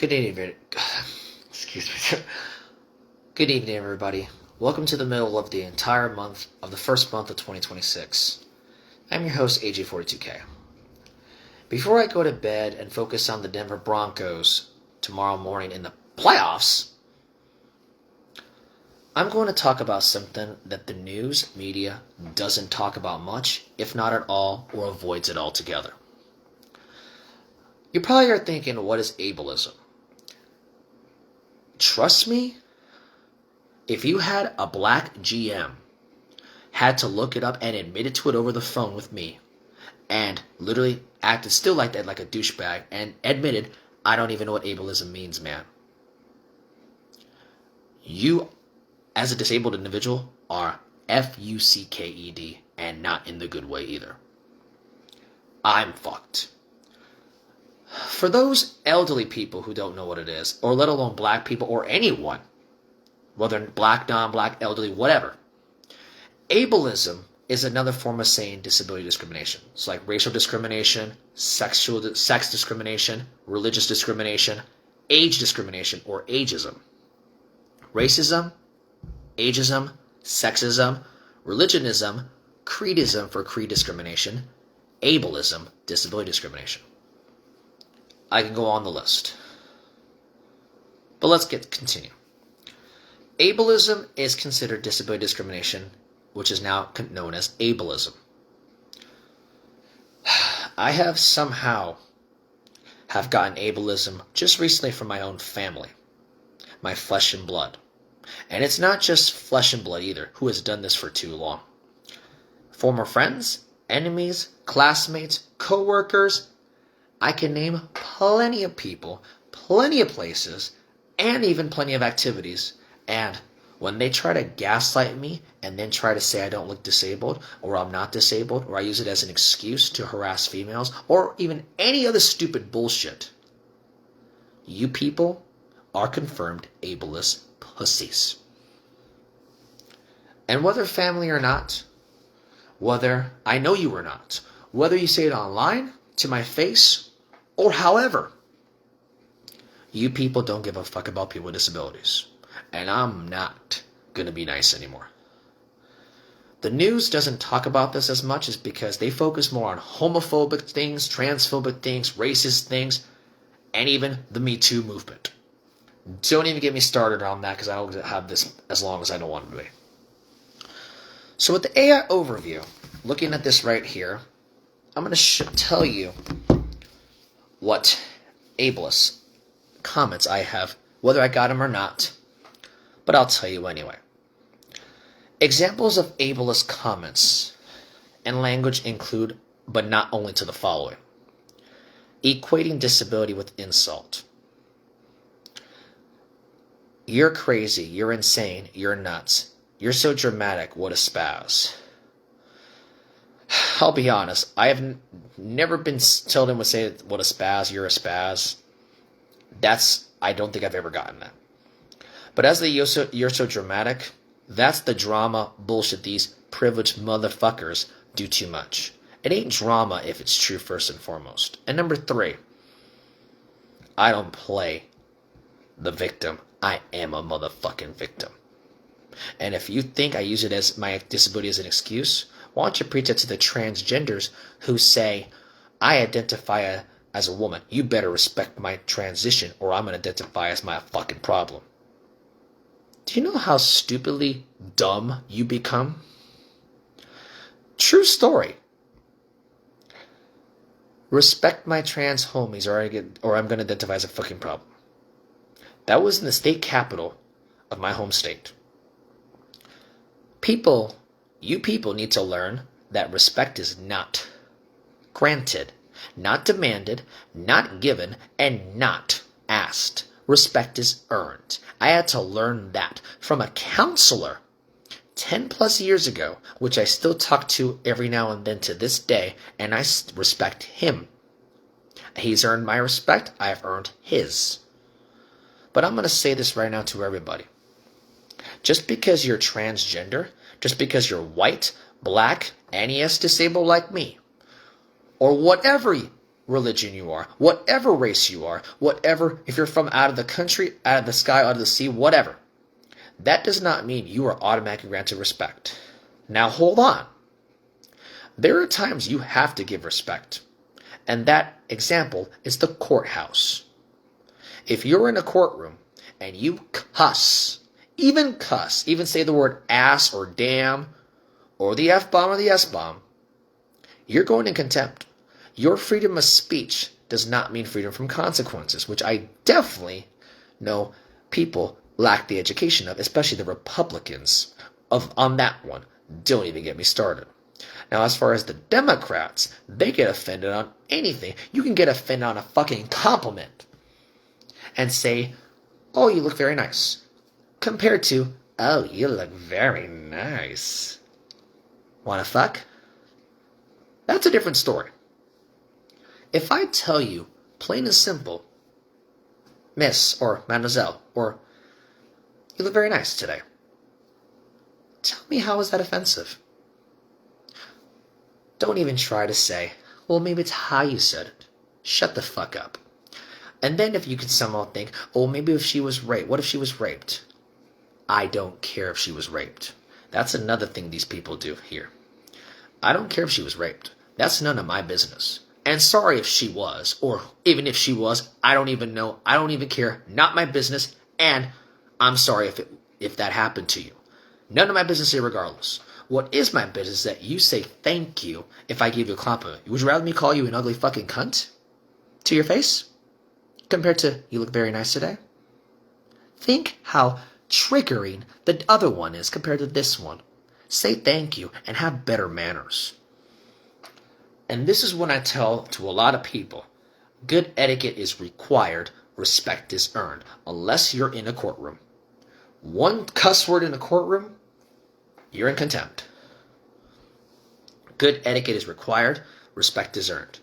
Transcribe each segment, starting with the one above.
Good evening, excuse me. Good evening, everybody. Welcome to the middle of the entire month of the first month of 2026. I'm your host, AJ42K. Before I go to bed and focus on the Denver Broncos tomorrow morning in the playoffs, I'm going to talk about something that the news media doesn't talk about much, if not at all, or avoids it altogether. You probably are thinking, what is ableism? Trust me, if you had a black GM, had to look it up and admitted to it over the phone with me, and literally acted still like that, like a douchebag, and admitted, I don't even know what ableism means, man. You, as a disabled individual, are F-U-C-K-E-D, and not in the good way either. I'm fucked. For those elderly people who don't know what it is, or let alone black people or anyone, whether black, non-black, elderly, whatever, ableism is another form of saying disability discrimination. It's like racial discrimination, sex discrimination, religious discrimination, age discrimination, or ageism. Racism, ageism, sexism, religionism, creedism for creed discrimination, ableism, disability discrimination. I can go on the list. But let's continue. Ableism is considered disability discrimination, which is now known as ableism. I have somehow gotten ableism just recently from my own family, my flesh and blood. And it's not just flesh and blood either, who has done this for too long. Former friends, enemies, classmates, co-workers, I can name plenty of people, plenty of places, and even plenty of activities. And when they try to gaslight me and then try to say I don't look disabled, or I'm not disabled, or I use it as an excuse to harass females, or even any other stupid bullshit, you people are confirmed ableist pussies. And whether family or not, whether I know you or not, whether you say it online, to my face, or however, you people don't give a fuck about people with disabilities. And I'm not going to be nice anymore. The news doesn't talk about this as much is because they focus more on homophobic things, transphobic things, racist things, and even the Me Too movement. Don't even get me started on that because I don't have this as long as I don't want it to be. So with the AI overview, looking at this right here, I'm going to tell you what ableist comments I have, whether I got them or not, but I'll tell you anyway. Examples of ableist comments and language include, but not only to the following: equating disability with insult. You're crazy, you're insane, you're nuts, you're so dramatic, what a spaz. I'll be honest, I have never been told him would say, what a spaz, you're a spaz. I don't think I've ever gotten that. But as the you're so dramatic, that's the drama bullshit these privileged motherfuckers do too much. It ain't drama if it's true first and foremost. And number 3, I don't play the victim. I am a motherfucking victim. And if you think I use it as my disability as an excuse, why don't you preach it to the transgenders who say, I identify as a woman. You better respect my transition or I'm going to identify as my fucking problem. Do you know how stupidly dumb you become? True story. Respect my trans homies or I'm going to identify as a fucking problem. That was in the state capital of my home state. You people need to learn that respect is not granted, not demanded, not given, and not asked. Respect is earned. I had to learn that from a counselor 10 plus years ago, which I still talk to every now and then to this day, and I respect him. He's earned my respect, I've earned his. But I'm going to say this right now to everybody. Just because you're transgender, just because you're white, black, NES disabled like me, or whatever religion you are, whatever race you are, whatever, if you're from out of the country, out of the sky, out of the sea, whatever, that does not mean you are automatically granted respect. Now hold on. There are times you have to give respect. And that example is the courthouse. If you're in a courtroom and you cuss, even say the word ass or damn or the F-bomb or the S-bomb, you're going in contempt. Your freedom of speech does not mean freedom from consequences, which I definitely know people lack the education of, especially the Republicans on that one. Don't even get me started. Now, as far as the Democrats, they get offended on anything. You can get offended on a fucking compliment and say, oh, you look very nice, compared to, oh, you look very nice. Wanna fuck? That's a different story. If I tell you, plain and simple, miss or mademoiselle, or you look very nice today, tell me, how is that offensive? Don't even try to say, well, maybe it's how you said it. Shut the fuck up. And then if you can somehow think, oh, maybe if she was raped, what if she was raped? I don't care if she was raped. That's another thing these people do here. I don't care if she was raped. That's none of my business. And sorry if she was, or even if she was, I don't even know. I don't even care. Not my business. And I'm sorry if that happened to you. None of my business here regardless. What is my business is that you say thank you if I give you a compliment. Would you rather me call you an ugly fucking cunt to your face compared to you look very nice today? Think how triggering the other one is compared to this one. Say thank you and have better manners. And this is when I tell to a lot of people, good etiquette is required, respect is earned, unless you're in a courtroom. One cuss word in a courtroom, you're in contempt. Good etiquette is required, respect is earned.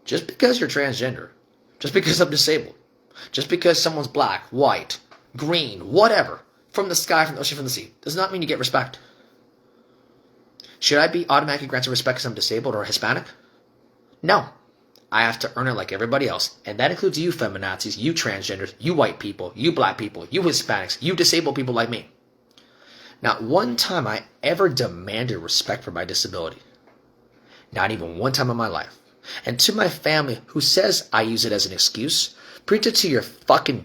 Just because you're transgender, just because I'm disabled, just because someone's black, white, green, whatever, from the sky, from the ocean, from the sea, does not mean you get respect. Should I be automatically granted respect because I'm disabled or Hispanic? No. I have to earn it like everybody else. And that includes you feminazis, you transgenders, you white people, you black people, you Hispanics, you disabled people like me. Not one time I ever demanded respect for my disability. Not even one time in my life. And to my family who says I use it as an excuse, preach it to your fucking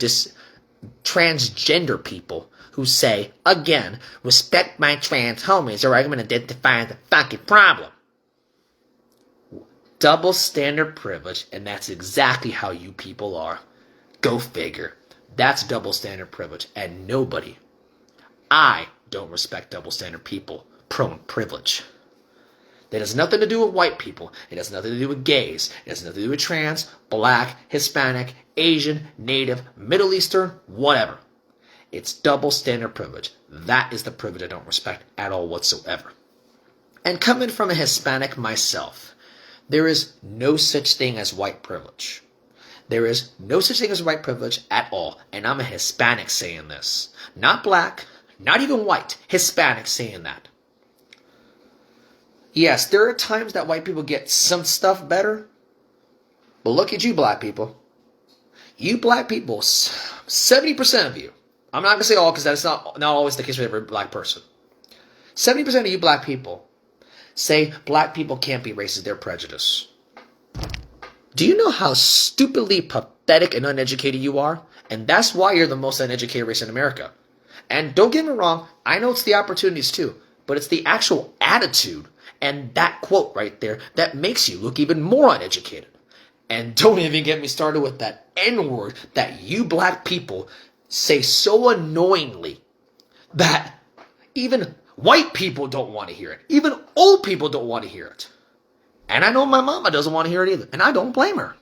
transgender people who say, again, respect my trans homies or I'm going to identify the fucking problem. Double standard privilege, and that's exactly how you people are. Go figure. That's double standard privilege, and nobody, I don't respect double standard people, privilege. That has nothing to do with white people. It has nothing to do with gays. It has nothing to do with trans, black, Hispanic, Asian, Native, Middle Eastern, whatever. It's double standard privilege. That is the privilege I don't respect at all whatsoever. And coming from a Hispanic myself, there is no such thing as white privilege. There is no such thing as white privilege at all. And I'm a Hispanic saying this. Not black, not even white. Hispanic saying that. Yes, there are times that white people get some stuff better. But look at you black people. You black people, 70% of you. I'm not going to say all because that's not always the case for every black person. 70% of you black people say black people can't be racist, they're prejudice. Do you know how stupidly pathetic and uneducated you are? And that's why you're the most uneducated race in America. And don't get me wrong, I know it's the opportunities too, but it's the actual attitude and that quote right there that makes you look even more uneducated. And don't even get me started with that N-word that you black people say so annoyingly that even white people don't want to hear it. Even old people don't want to hear it. And I know my mama doesn't want to hear it either. And I don't blame her.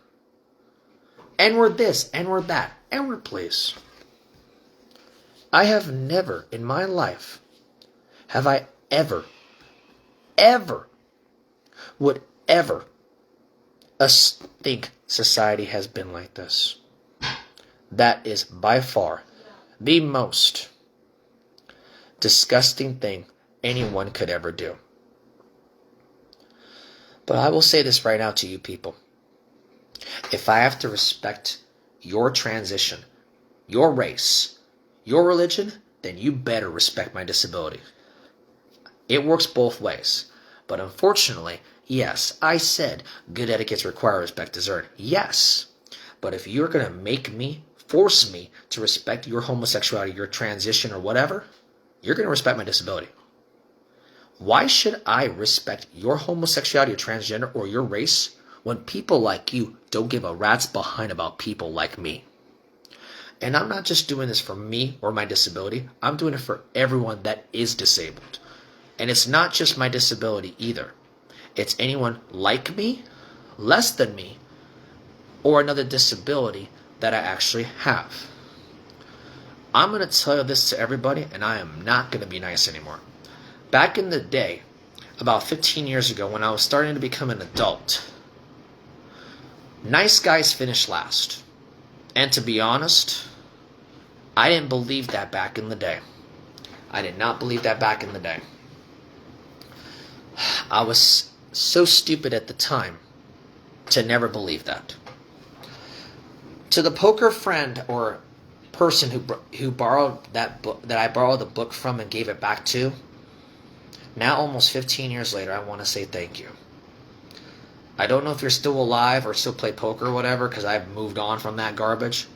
N-word this, N-word that, N-word place. I have never in my life, have I ever, would ever think society has been like this. That is by far the most disgusting thing anyone could ever do. But I will say this right now to you people. If I have to respect your transition, your race, your religion, then you better respect my disability. It works both ways. But unfortunately, yes, I said good etiquettes require respect is earned. Yes. But if you're going to force me to respect your homosexuality, your transition, or whatever, you're going to respect my disability. Why should I respect your homosexuality, your transgender, or your race when people like you don't give a rat's behind about people like me? And I'm not just doing this for me or my disability. I'm doing it for everyone that is disabled. And it's not just my disability either. It's anyone like me, less than me, or another disability that I actually have. I'm going to tell this to everybody, and I am not going to be nice anymore. Back in the day, about 15 years ago, when I was starting to become an adult, nice guys finish last. And to be honest, I didn't believe that back in the day. I did not believe that back in the day. I was so stupid at the time to never believe that. To the poker friend or person who borrowed that book, that I borrowed the book from and gave it back to, now almost 15 years later, I want to say thank you. I don't know if you're still alive or still play poker or whatever, because I've moved on from that garbage,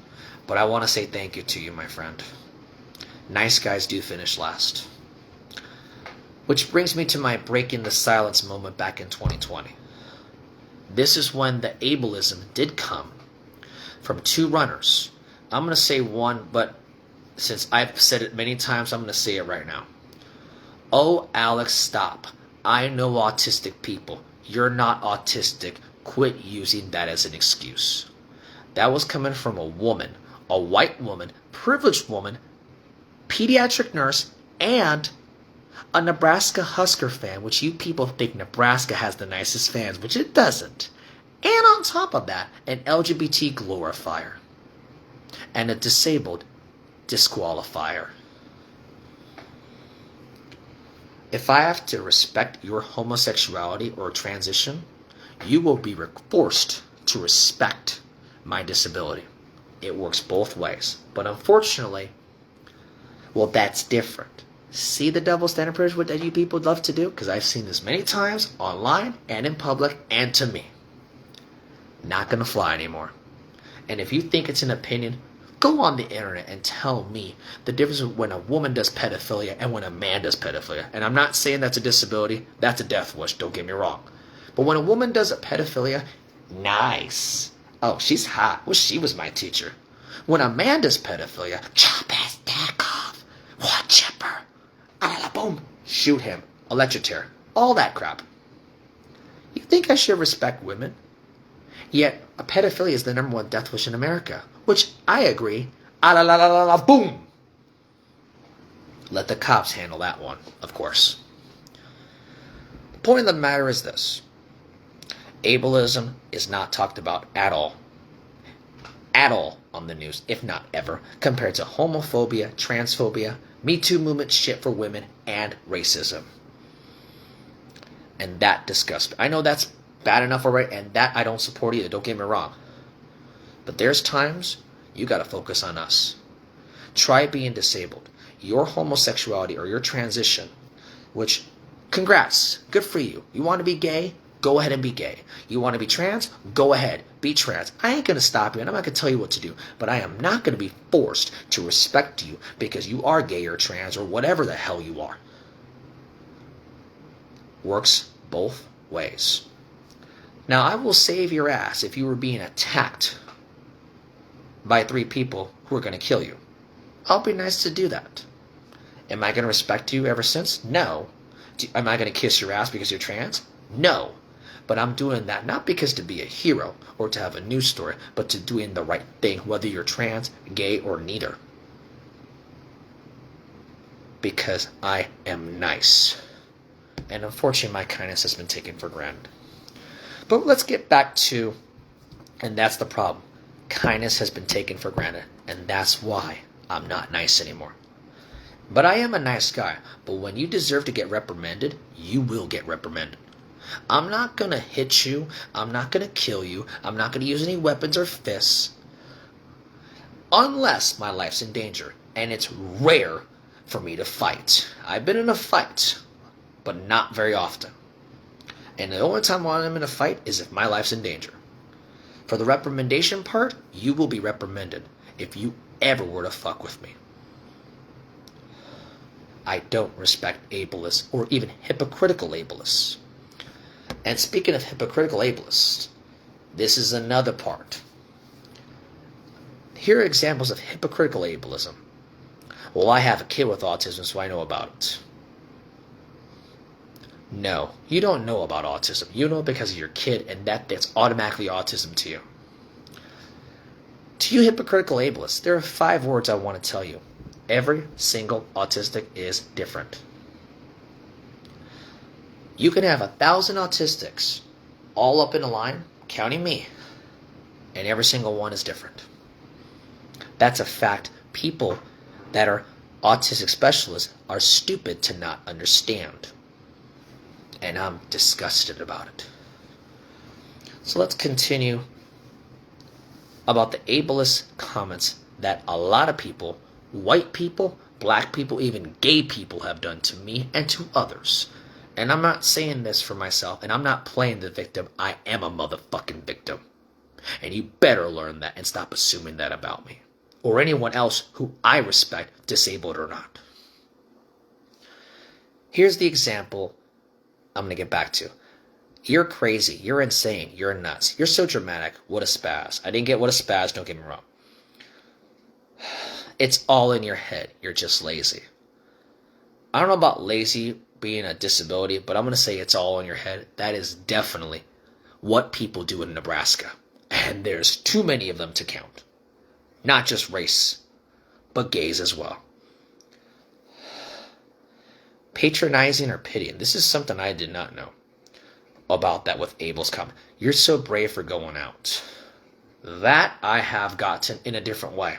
but I want to say thank you to you, my friend. Nice guys do finish last. Which brings me to my breaking the silence moment back in 2020. This is when the ableism did come from two runners. I'm going to say one, but since I've said it many times, I'm going to say it right now. Oh, Alex, stop. I know autistic people. You're not autistic. Quit using that as an excuse. That was coming from a woman, a white woman, privileged woman, pediatric nurse, and a Nebraska Husker fan, which you people think Nebraska has the nicest fans, which it doesn't. And on top of that, an LGBT glorifier. And a disabled disqualifier. If I have to respect your homosexuality or transition, you will be forced to respect my disability. It works both ways. But unfortunately, well, that's different. See the double standard privilege that you people love to do? Because I've seen this many times online and in public and to me. Not going to fly anymore. And if you think it's an opinion, go on the internet and tell me the difference when a woman does pedophilia and when a man does pedophilia. And I'm not saying that's a disability. That's a death wish. Don't get me wrong. But when a woman does a pedophilia, nice. Oh, she's hot. Well, she was my teacher. When a man does pedophilia, chop his dick off. What chipper? Boom. Shoot him. Electric chair. All that crap. You think I should respect women? Yet, a pedophilia is the #1 death wish in America. Which, I agree. Boom! Let the cops handle that one, of course. The point of the matter is this. Ableism is not talked about at all. At all on the news, if not ever, compared to homophobia, transphobia, Me Too movement shit for women, and racism. And that disgusts me. I know that's bad enough already, and that I don't support either, don't get me wrong. But there's times you gotta focus on us. Try being disabled. Your homosexuality or your transition, which, congrats, good for you. You want to be gay? Go ahead and be gay. You want to be trans? Go ahead, be trans. I ain't going to stop you, and I'm not going to tell you what to do, but I am not going to be forced to respect you because you are gay or trans or whatever the hell you are. Works both ways. Now, I will save your ass if you were being attacked by 3 people who are going to kill you. I'll be nice to do that. Am I going to respect you ever since? No. Am I going to kiss your ass because you're trans? No. But I'm doing that not because to be a hero or to have a news story, but to doing the right thing, whether you're trans, gay, or neither. Because I am nice. And unfortunately, my kindness has been taken for granted. But let's get back to, and that's the problem. Kindness has been taken for granted, and that's why I'm not nice anymore. But I am a nice guy. But when you deserve to get reprimanded, you will get reprimanded. I'm not going to hit you. I'm not going to kill you. I'm not going to use any weapons or fists. Unless my life's in danger. And it's rare for me to fight. I've been in a fight, but not very often. And the only time when I'm in a fight is if my life's in danger. For the reprimandation part, you will be reprimanded if you ever were to fuck with me. I don't respect ableists or even hypocritical ableists. And speaking of hypocritical ableists, this is another part. Here are examples of hypocritical ableism. Well, I have a kid with autism, so I know about it. No, you don't know about autism. You know it because of your kid, and that's automatically autism to you. To you hypocritical ableists, there are 5 words I want to tell you. Every single autistic is different. You can have 1,000 autistics all up in a line, counting me, and every single one is different. That's a fact. People that are autistic specialists are stupid to not understand. And I'm disgusted about it. So let's continue about the ableist comments that a lot of people, white people, black people, even gay people have done to me and to others. And I'm not saying this for myself, and I'm not playing the victim. I am a motherfucking victim. And you better learn that and stop assuming that about me. Or anyone else who I respect, disabled or not. Here's the example I'm going to get back to. You're crazy. You're insane. You're nuts. You're so dramatic. What a spaz. I didn't get what a spaz, don't get me wrong. It's all in your head. You're just lazy. I don't know about lazy being a disability, but I'm going to say it's all in your head. That is definitely what people do in Nebraska. And there's too many of them to count. Not just race, but gays as well. Patronizing or pitying. This is something I did not know about that with Abel's comment. You're so brave for going out. That I have gotten in a different way.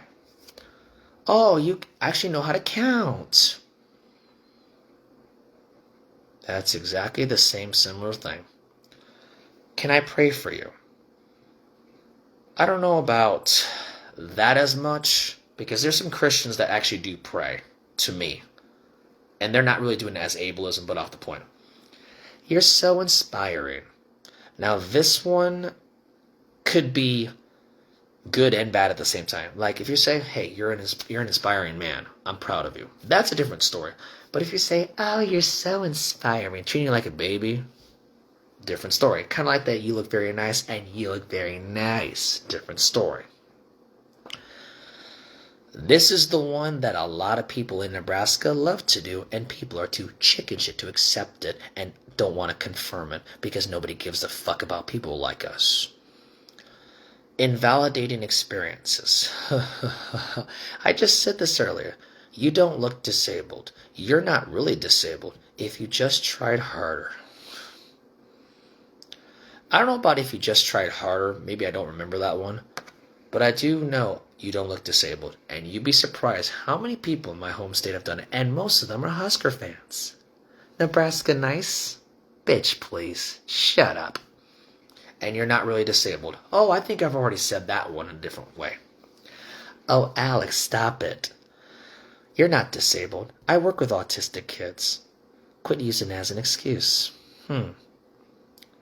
Oh, you actually know how to count. That's exactly the same similar thing. Can I pray for you? I don't know about that as much, because there's some Christians that actually do pray to me. And they're not really doing it as ableism, but off the point. You're so inspiring. Now this one could be good and bad at the same time. Like if you say, hey, you're an inspiring man, I'm proud of you. That's a different story. But if you say, oh, you're so inspiring, treating you like a baby, different story. Kind of like that, you look very nice and you look very nice, different story. This is the one that a lot of people in Nebraska love to do, and people are too chicken shit to accept it and don't want to confirm it because nobody gives a fuck about people like us. Invalidating experiences. I just said this earlier. You don't look disabled. You're not really disabled if you just tried harder. I don't know about if you just tried harder. Maybe I don't remember that one. But I do know you don't look disabled. And you'd be surprised how many people in my home state have done it. And most of them are Husker fans. Nebraska nice? Bitch, please. Shut up. And you're not really disabled. Oh, I think I've already said that one in a different way. Oh, Alex, stop it. You're not disabled. I work with autistic kids. Quit using it as an excuse.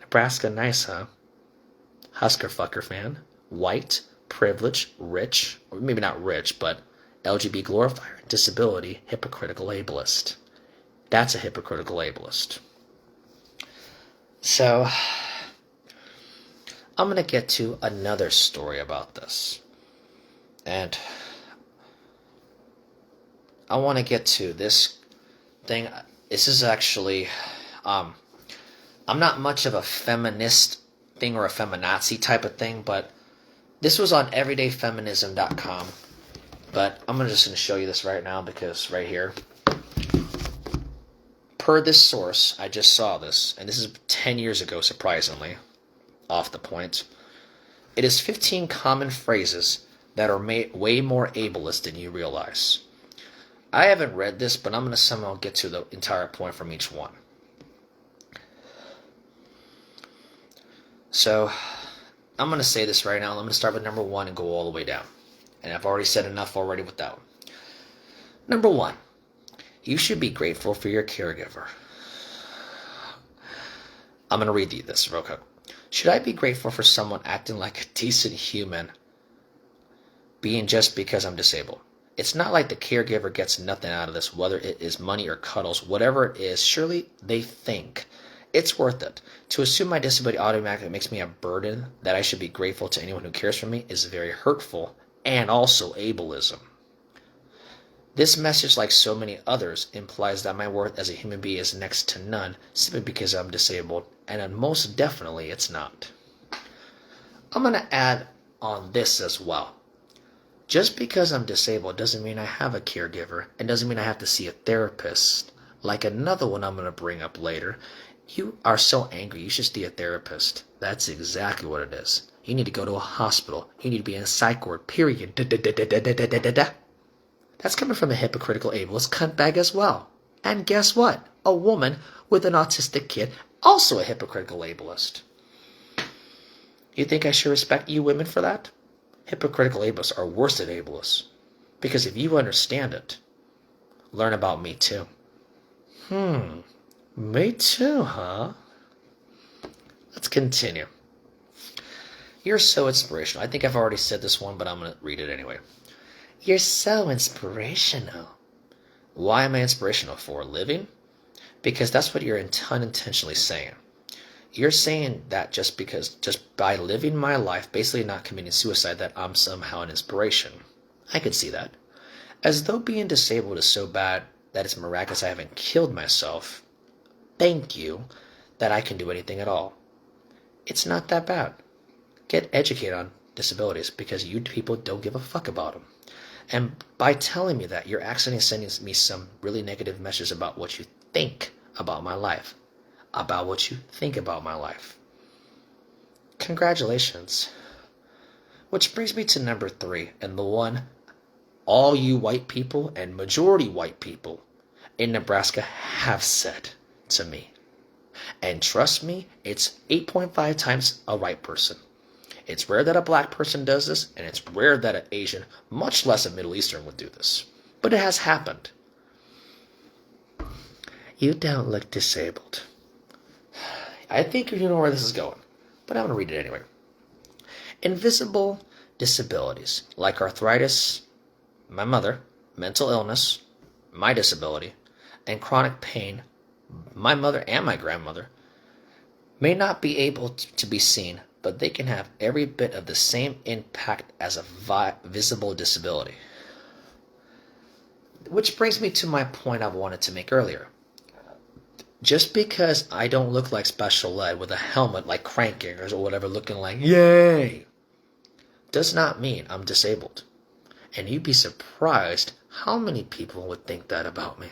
Nebraska nice, huh? Husker fucker fan. White. Privilege. Rich. Or maybe not rich, but LGBT glorifier. Disability. Hypocritical ableist. That's a hypocritical ableist. So I'm going to get to another story about this. And I want to get to this thing. This is actually, I'm not much of a feminist thing or a feminazi type of thing, but this was on everydayfeminism.com. But I'm just going to show you this right now because right here, per this source, I just saw this, and this is 10 years ago, surprisingly, off the point. It is 15 common phrases that are way more ableist than you realize. I haven't read this, but I'm going to somehow get to the entire point from each one. So, I'm going to say this right now. I'm going to start with number one and go all the way down. And I've already said enough already with that one. Number one, you should be grateful for your caregiver. I'm going to read you this real quick. Should I be grateful for someone acting like a decent human being just because I'm disabled? It's not like the caregiver gets nothing out of this, whether it is money or cuddles, whatever it is, surely they think it's worth it. To assume my disability automatically makes me a burden that I should be grateful to anyone who cares for me is very hurtful and also ableism. This message, like so many others, implies that my worth as a human being is next to none simply because I'm disabled, and most definitely it's not. I'm going to add on this as well. Just because I'm disabled doesn't mean I have a caregiver, and doesn't mean I have to see a therapist. Like another one I'm going to bring up later. You are so angry, you should see a therapist. That's exactly what it is. You need to go to a hospital. You need to be in a psych ward, period. That's coming from a hypocritical ableist cuntbag as well. And guess what? A woman with an autistic kid, also a hypocritical ableist. You think I should respect you women for that? Hypocritical ableists are worse than ableists. Because if you understand it, learn about me too. Me too, huh? Let's continue. You're so inspirational. I think I've already said this one, but I'm going to read it anyway. You're so inspirational. Why am I inspirational? For a living? Because that's what you're unintentionally saying. You're saying that just by living my life, basically not committing suicide, that I'm somehow an inspiration. I could see that. As though being disabled is so bad that it's miraculous I haven't killed myself. Thank you that I can do anything at all. It's not that bad. Get educated on disabilities because you people don't give a fuck about them. And by telling me that, you're accidentally sending me some really negative messages about what you think about my life. About what you think about my life. Congratulations. Which brings me to number 3, and the one all you white people and majority white people in Nebraska have said to me. And trust me, it's 8.5 times a white person. It's rare that a black person does this, and it's rare that an Asian, much less a Middle Eastern, would do this. But it has happened. You don't look disabled. I think you know where this is going, but I'm going to read it anyway. Invisible disabilities, like arthritis, my mother, mental illness, my disability, and chronic pain, my mother and my grandmother, may not be able to be seen, but they can have every bit of the same impact as a visible disability. Which brings me to my point I wanted to make earlier. Just because I don't look like special ed with a helmet like cranking or whatever looking like, yay, does not mean I'm disabled. And you'd be surprised how many people would think that about me.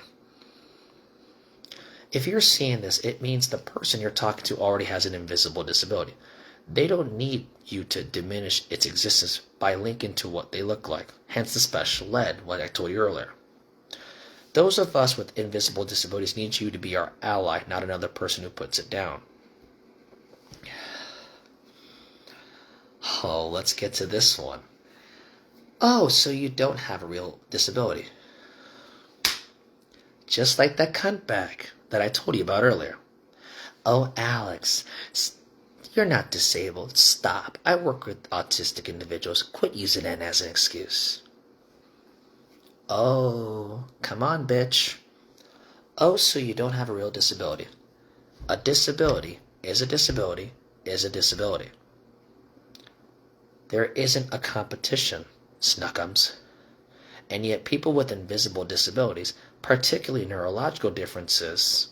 If you're seeing this, it means the person you're talking to already has an invisible disability. They don't need you to diminish its existence by linking to what they look like. Hence the special ed, what I told you earlier. Those of us with invisible disabilities need you to be our ally, not another person who puts it down. Oh, let's get to this one. Oh, so you don't have a real disability. Just like that cunt bag that I told you about earlier. Oh, Alex, you're not disabled. Stop. I work with autistic individuals. Quit using that as an excuse. Oh, come on, bitch. Oh, so you don't have a real disability. A disability is a disability is a disability. There isn't a competition, snuckums. And yet people with invisible disabilities, particularly neurological differences,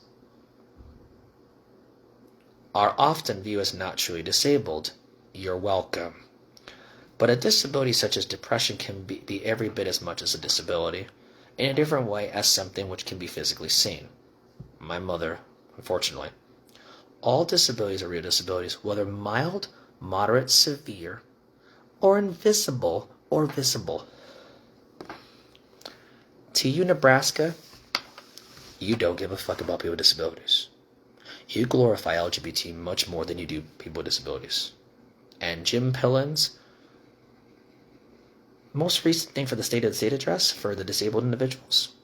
are often viewed as not truly disabled. You're welcome. But a disability such as depression can be every bit as much as a disability, in a different way as something which can be physically seen. My mother, unfortunately. All disabilities are real disabilities, whether mild, moderate, severe, or invisible, or visible. To you, Nebraska, you don't give a fuck about people with disabilities. You glorify LGBT much more than you do people with disabilities. And Jim Pillen's most recent thing for the State of the State address for the disabled individuals,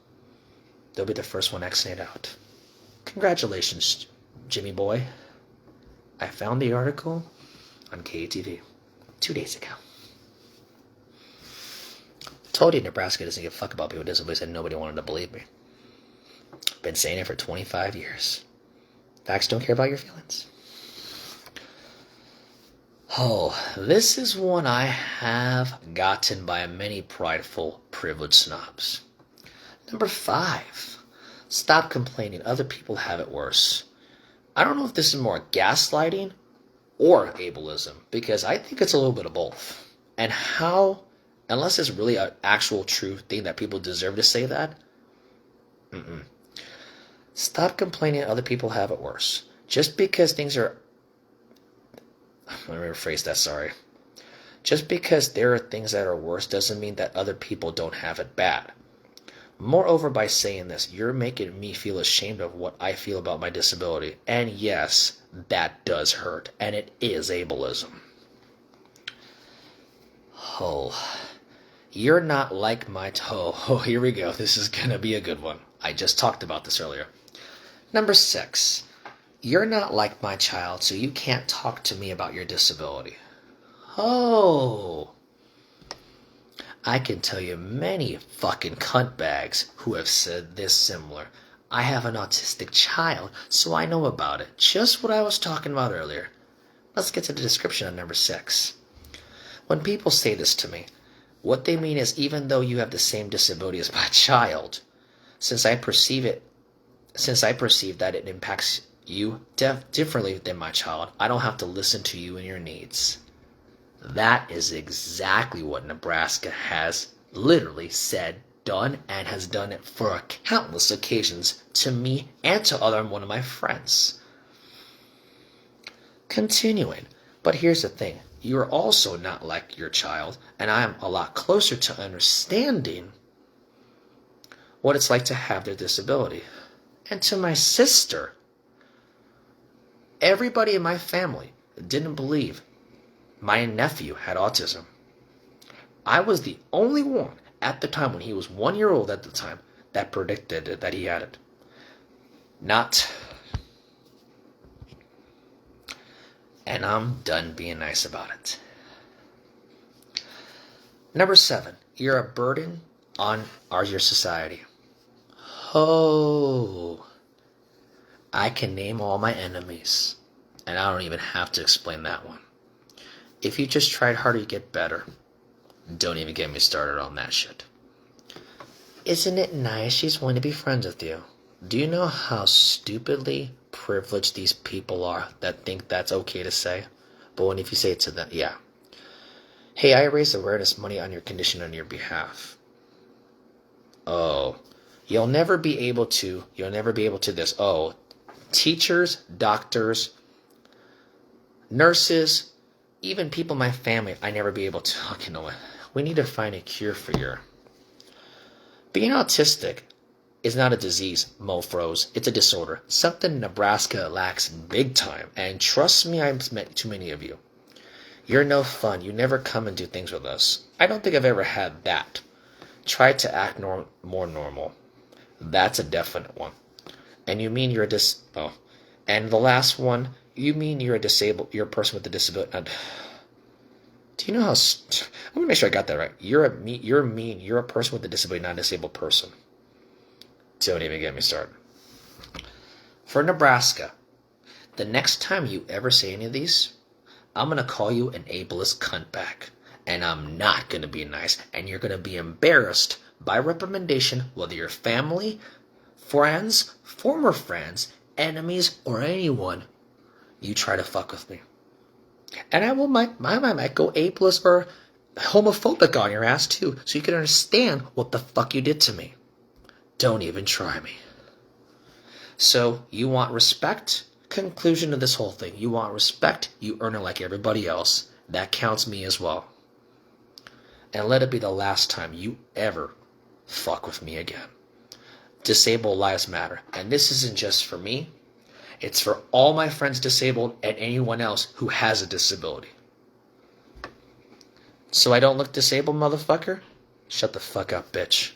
they'll be the first one vaccinated out. Congratulations, Jimmy boy. I found the article on KTV 2 days ago. Told you Nebraska doesn't give a fuck about people with disabilities, and nobody wanted to believe me. Been saying it for 25 years. Facts don't care about your feelings. Oh, this is one I have gotten by many prideful, privileged snobs. Number 5. Stop complaining. Other people have it worse. I don't know if this is more gaslighting or ableism, because I think it's a little bit of both. And how, unless it's really an actual true thing that people deserve to say that, Stop complaining other people have it worse. Just because things are... Let me rephrase that, sorry. Just because there are things that are worse doesn't mean that other people don't have it bad. Moreover, by saying this, you're making me feel ashamed of what I feel about my disability. And yes, that does hurt. And it is ableism. Oh, you're not like my... Oh, here we go. This is going to be a good one. I just talked about this earlier. Number 6. You're not like my child, so you can't talk to me about your disability. Oh. I can tell you many fucking cuntbags who have said this similar. I have an autistic child, so I know about it. Just what I was talking about earlier. Let's get to the description on number 6. When people say this to me, what they mean is even though you have the same disability as my child, since I perceive that it impacts you differently than my child, I don't have to listen to you and your needs. That is exactly what Nebraska has literally said, done, and has done it for countless occasions to me and to one of my friends. Continuing, but here's the thing. You are also not like your child, and I am a lot closer to understanding what it's like to have their disability. And to my sister, everybody in my family didn't believe my nephew had autism. I was the only one at the time, when he was 1 year old at the time, that predicted that he had it. And I'm done being nice about it. Number 7, you're a burden on your society. Oh, I can name all my enemies, and I don't even have to explain that one. If you just tried harder, you get better. Don't even get me started on that shit. Isn't it nice she's wanting to be friends with you? Do you know how stupidly privileged these people are that think that's okay to say? But if you say it to them, yeah. Hey, I raised awareness money on your condition on your behalf. Oh, you'll never be able to this. Oh, teachers, doctors, nurses, even people in my family, I never be able to. You know what? We need to find a cure for your... Being autistic is not a disease, mofros. It's a disorder. Something Nebraska lacks big time. And trust me, I've met too many of you. You're no fun. You never come and do things with us. I don't think I've ever had that. Try to act more normal. That's a definite one. And you mean you're and the last one, you mean you're a person with a disability. Do you know how... I'm going to make sure I got that right. You're a person with a disability, not a disabled person. Don't even get me started. For Nebraska, the next time you ever say any of these, I'm going to call you an ableist cuntbag. And I'm not going to be nice. And you're going to be embarrassed by reprimandation, whether you're family, friends, former friends, enemies, or anyone. You try to fuck with me. And I might go ableist or homophobic on your ass too, so you can understand what the fuck you did to me. Don't even try me. So, you want respect? Conclusion of this whole thing. You want respect, you earn it like everybody else. That counts me as well. And let it be the last time you ever fuck with me again. Disabled lives matter. And this isn't just for me. It's for all my friends disabled and anyone else who has a disability. So I don't look disabled, motherfucker? Shut the fuck up, bitch.